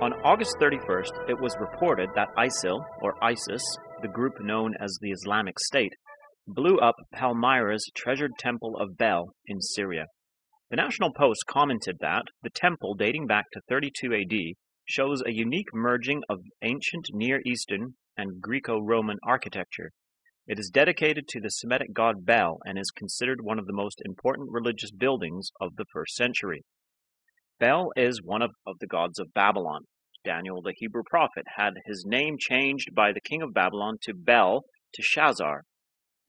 On August 31st, it was reported that ISIL, or ISIS, the group known as the Islamic State, blew up Palmyra's treasured temple of Bel in Syria. The National Post commented that the temple, dating back to 32 AD, shows a unique merging of ancient Near Eastern and Greco-Roman architecture. It is dedicated to the Semitic god Bel and is considered one of the most important religious buildings of the first century. Bel is one of the gods of Babylon. Daniel, the Hebrew prophet, had his name changed by the king of Babylon to Shazar.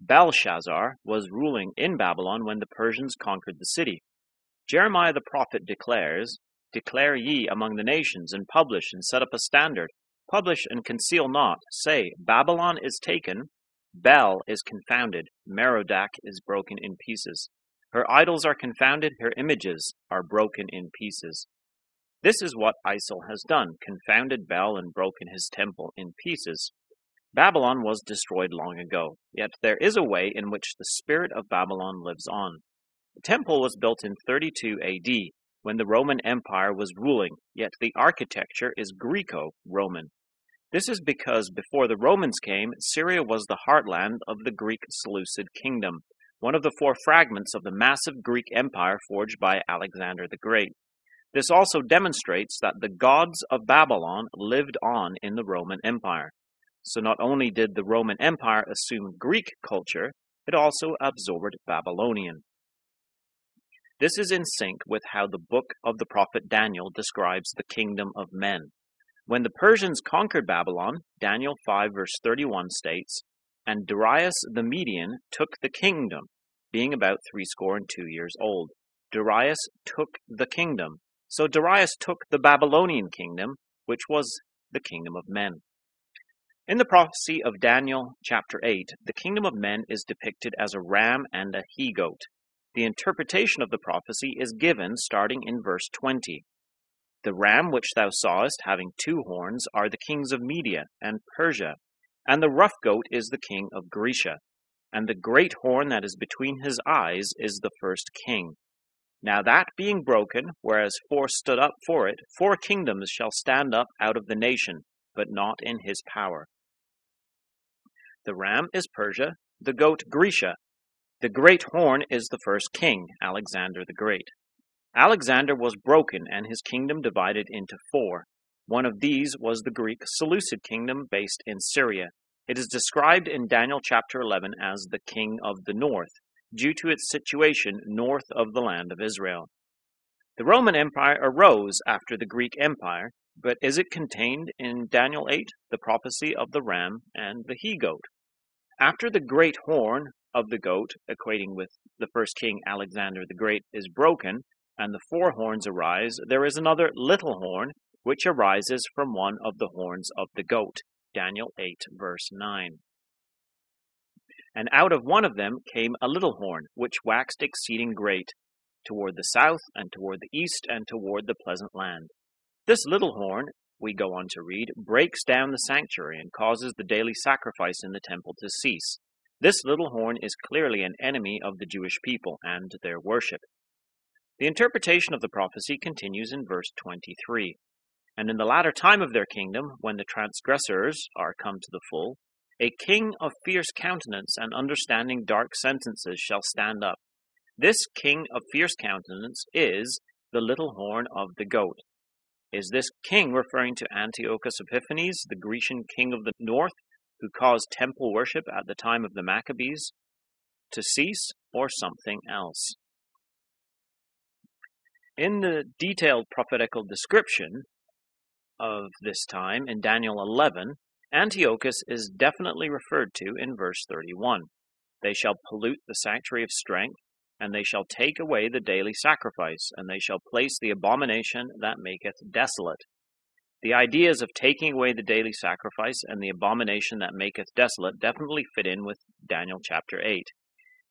Belshazzar was ruling in Babylon when the Persians conquered the city. Jeremiah the prophet declares, "Declare ye among the nations, and publish, and set up a standard. Publish and conceal not. Say, Babylon is taken, Bel is confounded, Merodach is broken in pieces. Her idols are confounded, her images are broken in pieces." This is what ISIL has done, confounded Bel and broken his temple in pieces. Babylon was destroyed long ago, yet there is a way in which the spirit of Babylon lives on. The temple was built in 32 AD, when the Roman Empire was ruling, yet the architecture is Greco-Roman. This is because before the Romans came, Syria was the heartland of the Greek Seleucid kingdom, one of the four fragments of the massive Greek empire forged by Alexander the Great. This also demonstrates that the gods of Babylon lived on in the Roman Empire. So not only did the Roman Empire assume Greek culture, it also absorbed Babylonian. This is in sync with how the book of the prophet Daniel describes the kingdom of men. When the Persians conquered Babylon, Daniel 5 verse 31 states, "And Darius the Median took the kingdom, being about 62 years old. Darius took the kingdom." So Darius took the Babylonian kingdom, which was the kingdom of men. In the prophecy of Daniel chapter 8, the kingdom of men is depicted as a ram and a he-goat. The interpretation of the prophecy is given starting in verse 20. "The ram which thou sawest having 2 horns are the kings of Media and Persia, and the rough goat is the king of Grecia, and the great horn that is between his eyes is the first king. Now that being broken, whereas 4 stood up for it, 4 kingdoms shall stand up out of the nation, but not in his power." The ram is Persia, the goat Grecia. The great horn is the first king, Alexander the Great. Alexander was broken and his kingdom divided into 4. One of these was the Greek Seleucid kingdom based in Syria. It is described in Daniel chapter 11 as the king of the north, due to its situation north of the land of Israel. The Roman Empire arose after the Greek Empire, but is it contained in Daniel 8, the prophecy of the ram and the he-goat? After the great horn of the goat, equating with the first king Alexander the Great, is broken, and the 4 horns arise, there is another little horn, which arises from one of the horns of the goat. Daniel 8, verse 9. "And out of one of them came a little horn, which waxed exceeding great, toward the south, and toward the east, and toward the pleasant land. This little horn," we go on to read, "breaks down the sanctuary, and causes the daily sacrifice in the temple to cease. This little horn is clearly an enemy of the Jewish people and their worship." The interpretation of the prophecy continues in verse 23. "And in the latter time of their kingdom, when the transgressors are come to the full, a king of fierce countenance and understanding dark sentences shall stand up. This king of fierce countenance is the little horn of the goat." Is this king referring to Antiochus Epiphanes, the Grecian king of the north, who caused temple worship at the time of the Maccabees to cease, or something else? In the detailed prophetical description of this time in Daniel 11, Antiochus is definitely referred to in verse 31. "They shall pollute the sanctuary of strength, and they shall take away the daily sacrifice, and they shall place the abomination that maketh desolate." The ideas of taking away the daily sacrifice and the abomination that maketh desolate definitely fit in with Daniel chapter 8.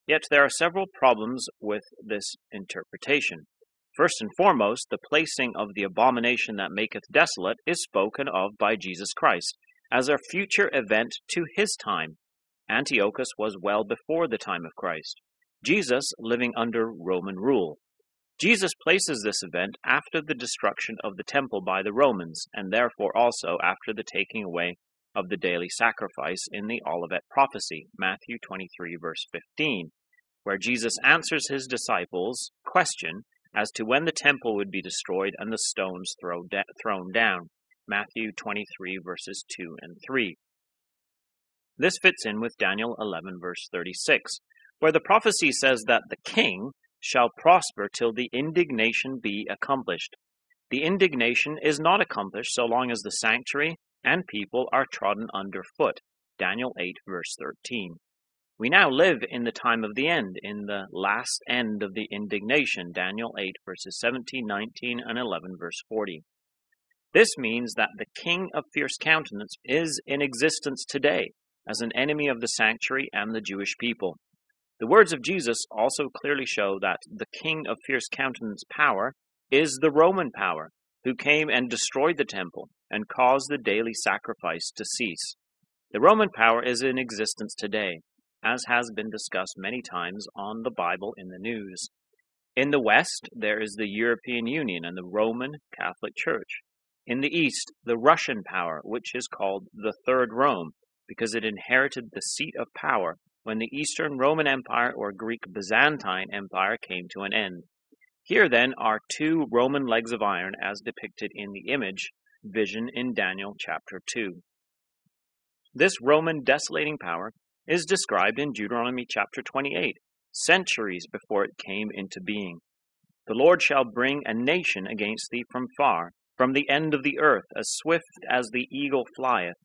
Yet there are several problems with this interpretation. First and foremost, the placing of the abomination that maketh desolate is spoken of by Jesus Christ as a future event to his time. Antiochus was well before the time of Christ. Jesus living under Roman rule. Jesus places this event after the destruction of the temple by the Romans, and therefore also after the taking away of the daily sacrifice in the Olivet prophecy, Matthew 23, verse 15, where Jesus answers his disciples' question as to when the temple would be destroyed and the stones thrown down, Matthew 23, verses 2 and 3. This fits in with Daniel 11, verse 36, where the prophecy says that the king shall prosper till the indignation be accomplished. The indignation is not accomplished so long as the sanctuary and people are trodden underfoot, Daniel 8, verse 13. We now live in the time of the end, in the last end of the indignation, Daniel 8, verses 17, 19, and 11, verse 40. This means that the king of fierce countenance is in existence today as an enemy of the sanctuary and the Jewish people. The words of Jesus also clearly show that the king of fierce countenance power is the Roman power, who came and destroyed the temple and caused the daily sacrifice to cease. The Roman power is in existence today, as has been discussed many times on the Bible in the news. In the West, there is the European Union and the Roman Catholic Church. In the East, the Russian power, which is called the Third Rome, because it inherited the seat of power when the Eastern Roman Empire or Greek Byzantine Empire came to an end. Here, then, are two Roman legs of iron as depicted in the image vision in Daniel chapter 2. This Roman desolating power is described in Deuteronomy chapter 28, centuries before it came into being. The Lord shall bring a nation against thee from far, from the end of the earth, as swift as the eagle flieth,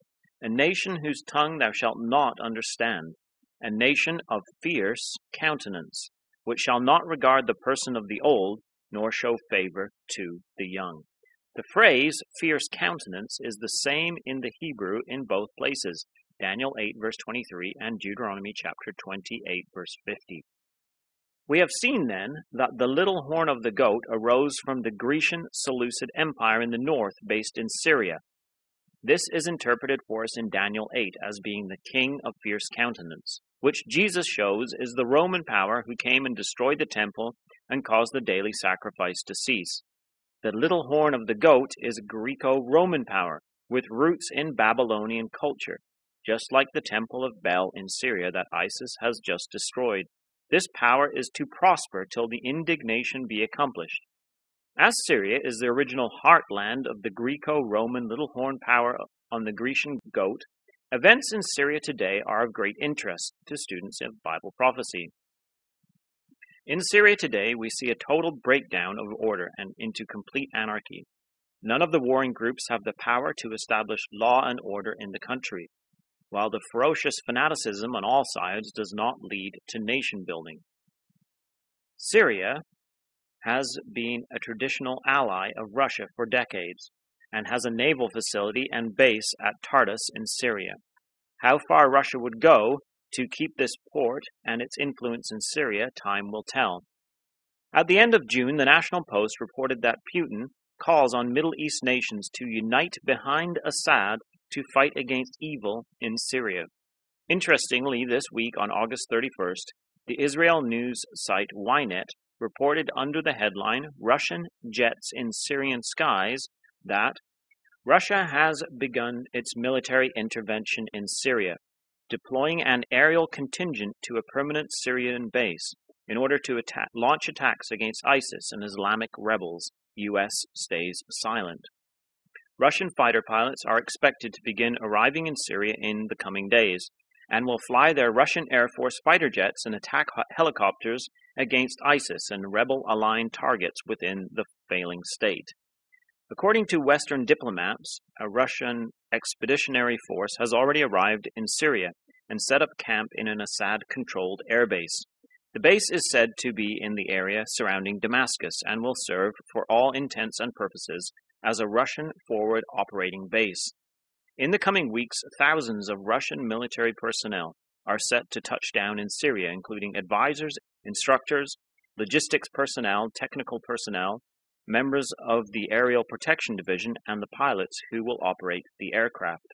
a nation whose tongue thou shalt not understand, a nation of fierce countenance, which shall not regard the person of the old, nor show favor to the young. The phrase fierce countenance is the same in the Hebrew in both places, Daniel 8, verse 23, and Deuteronomy chapter 28, verse 50. We have seen then that the little horn of the goat arose from the Grecian Seleucid Empire in the north, based in Syria. This is interpreted for us in Daniel 8 as being the king of fierce countenance, which Jesus shows is the Roman power who came and destroyed the temple and caused the daily sacrifice to cease. The little horn of the goat is Greco-Roman power, with roots in Babylonian culture, just like the temple of Bel in Syria that ISIS has just destroyed. This power is to prosper till the indignation be accomplished. As Syria is the original heartland of the Greco-Roman little horn power on the Grecian goat, events in Syria today are of great interest to students of Bible prophecy. In Syria today, we see a total breakdown of order and into complete anarchy. None of the warring groups have the power to establish law and order in the country, while the ferocious fanaticism on all sides does not lead to nation building. Syria has been a traditional ally of Russia for decades and has a naval facility and base at Tartus in Syria. How far Russia would go to keep this port and its influence in Syria, time will tell. At the end of June, the National Post reported that Putin calls on Middle East nations to unite behind Assad to fight against evil in Syria. Interestingly, this week on August 31st, the Israel news site Ynet reported under the headline, Russian Jets in Syrian Skies, that Russia has begun its military intervention in Syria, deploying an aerial contingent to a permanent Syrian base in order to launch attacks against ISIS and Islamic rebels. U.S. stays silent. Russian fighter pilots are expected to begin arriving in Syria in the coming days and will fly their Russian Air Force fighter jets and attack helicopters against ISIS and rebel-aligned targets within the failing state. According to Western diplomats, a Russian expeditionary force has already arrived in Syria and set up camp in an Assad-controlled airbase. The base is said to be in the area surrounding Damascus and will serve, for all intents and purposes, as a Russian forward operating base. In the coming weeks, thousands of Russian military personnel are set to touch down in Syria, including advisors, instructors, logistics personnel, technical personnel, members of the Aerial Protection Division, and the pilots who will operate the aircraft.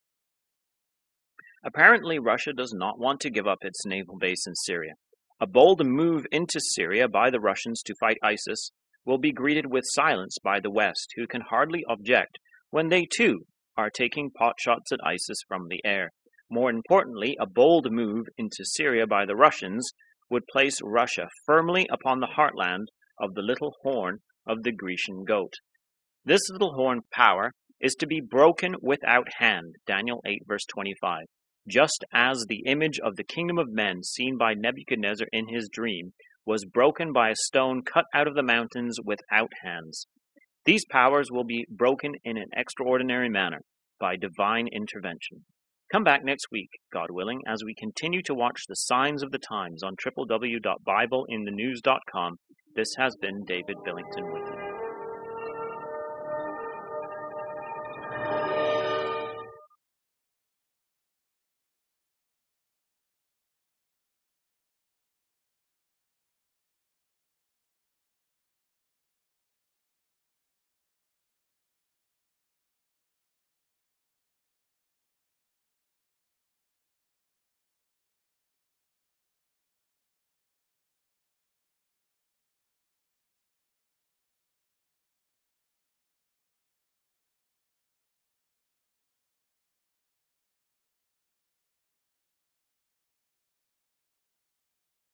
Apparently, Russia does not want to give up its naval base in Syria. A bold move into Syria by the Russians to fight ISIS will be greeted with silence by the West, who can hardly object when they too are taking potshots at ISIS from the air. More importantly, a bold move into Syria by the Russians would place Russia firmly upon the heartland of the little horn of the Grecian goat. This little horn power is to be broken without hand, Daniel 8 verse 25. Just as the image of the kingdom of men seen by Nebuchadnezzar in his dream was broken by a stone cut out of the mountains without hands. These powers will be broken in an extraordinary manner by divine intervention. Come back next week, God willing, as we continue to watch the signs of the times on www.bibleinthenews.com. This has been David Billington with you.